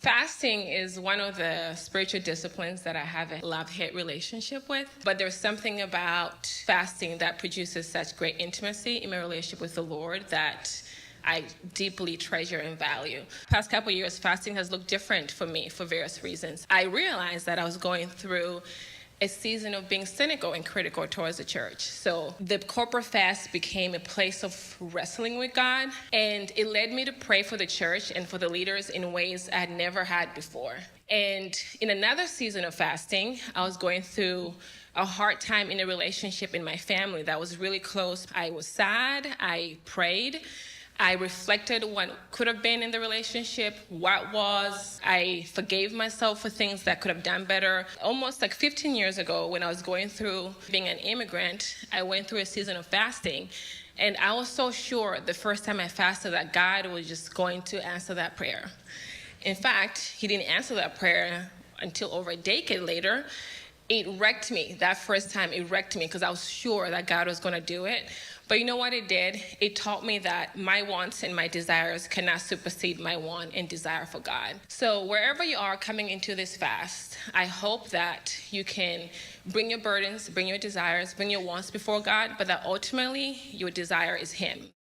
Fasting is one of the spiritual disciplines that I have a love-hate relationship with, but there's something about fasting that produces such great intimacy in my relationship with the Lord that I deeply treasure and value. Past couple years, fasting has looked different for me for various reasons. I realized that I was going through a season of being cynical and critical towards the church. So the corporate fast became a place of wrestling with God, and it led me to pray for the church and for the leaders in ways I had never had before. And in another season of fasting, I was going through a hard time in a relationship in my family that was really close. I was sad, I prayed, I reflected what could have been in the relationship, what was. I forgave myself for things that could have done better. Almost like 15 years ago, when I was going through being an immigrant, I went through a season of fasting. And I was so sure the first time I fasted that God was just going to answer that prayer. In fact, he didn't answer that prayer until over a decade later. It wrecked me. That first time, it wrecked me because I was sure that God was going to do it. But you know what it did? It taught me that my wants and my desires cannot supersede my want and desire for God. So wherever you are coming into this fast, I hope that you can bring your burdens, bring your desires, bring your wants before God, but that ultimately your desire is Him.